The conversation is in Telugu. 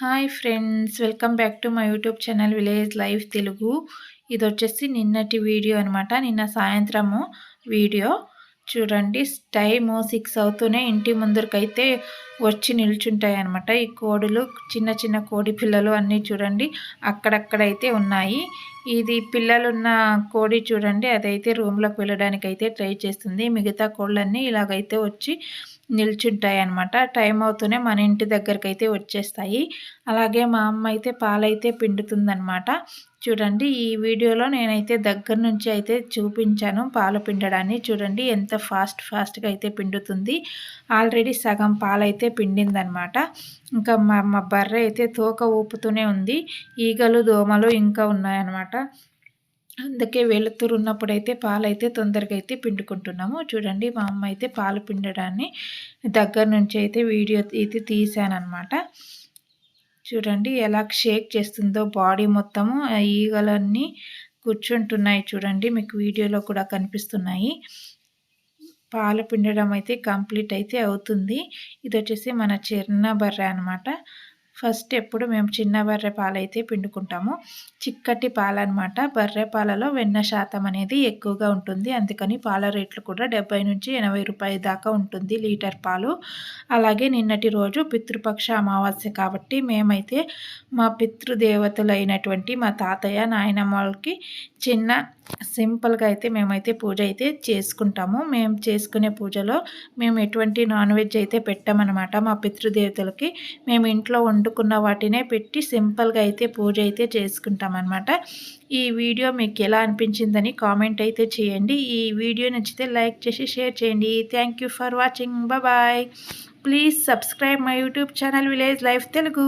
Hi friends, welcome back to my YouTube channel village life Telugu. ఇది వచ్చేసి నిన్నటి వీడియో అనమాట. నిన్న సాయంత్రము వీడియో చూడండి. టైము 6 అవుతూనే ఇంటి ముందరికైతే వచ్చి నిల్చుంటాయి అనమాట. ఈ కోడులు, చిన్న చిన్న కోడి పిల్లలు అన్నీ చూడండి అక్కడక్కడైతే ఉన్నాయి. ఇది పిల్లలున్న కోడి చూడండి, అదైతే రూమ్లోకి వెళ్ళడానికి అయితే ట్రై చేస్తుంది. మిగతా కోళ్ళన్నీ ఇలాగైతే వచ్చి నిల్చుంటాయి అనమాట. టైం అవుతూనే మన ఇంటి దగ్గరకైతే వచ్చేస్తాయి. అలాగే మా అమ్మ అయితే పాలైతే పిండుతుందనమాట. చూడండి, ఈ వీడియోలో నేనైతే దగ్గర నుంచి అయితే చూపించాను పాలు పిండడాన్ని. చూడండి ఎంత ఫాస్ట్గా అయితే పిండుతుంది. ఆల్రెడీ సగం పాలైతే పిండిందనమాట. ఇంకా మా బర్రె అయితే తోక ఊపుతూనే ఉంది. ఈగలు, దోమలు ఇంకా ఉన్నాయన్నమాట. అందుకే వెలుతురు ఉన్నప్పుడైతే పాలైతే తొందరగా అయితే పిండుకుంటున్నాము. చూడండి, మా అమ్మ అయితే పాలు పిండడాన్ని దగ్గర నుంచి అయితే వీడియో అయితే తీసానమాట. చూడండి ఎలా షేక్ చేస్తుందో బాడీ మొత్తము. ఈగలన్నీ కూర్చుంటున్నాయి చూడండి, మీకు వీడియోలో కూడా కనిపిస్తున్నాయి. పాలు పిండడం అయితే కంప్లీట్ అయితే అవుతుంది. ఇది వచ్చేసి మన చిన్న బర్రె అనమాట. ఫస్ట్ ఎప్పుడు మేము చిన్న బర్రె పాలైతే పిండుకుంటాము. చిక్కటి పాలనమాట. బర్రె పాలలో వెన్న శాతం అనేది ఎక్కువగా ఉంటుంది. అందుకని పాల రేట్లు కూడా 70 నుంచి 80 రూపాయల దాకా ఉంటుంది లీటర్ పాలు. అలాగే నిన్నటి రోజు పితృపక్ష అమావాస్య కాబట్టి మేమైతే మా పితృదేవతలైనటువంటి మా తాతయ్య, నాయనమ్మలకి చిన్న సింపుల్గా అయితే మేమైతే పూజ అయితే చేసుకుంటాము. మేము చేసుకునే పూజలో మేము ఎటువంటి నాన్ వెజ్ అయితే పెట్టామన్నమాట. మా పితృదేవతలకి మేము ఇంట్లో వండుకున్న వాటినే పెట్టి సింపుల్గా అయితే పూజ అయితే చేసుకుంటామన్నమాట. ఈ వీడియో మీకు ఎలా అనిపించిందని కామెంట్ అయితే చేయండి. ఈ వీడియో నచ్చితే లైక్ చేసి షేర్ చేయండి. Thank you for watching. Bye. Please subscribe my YouTube channel village life Telugu.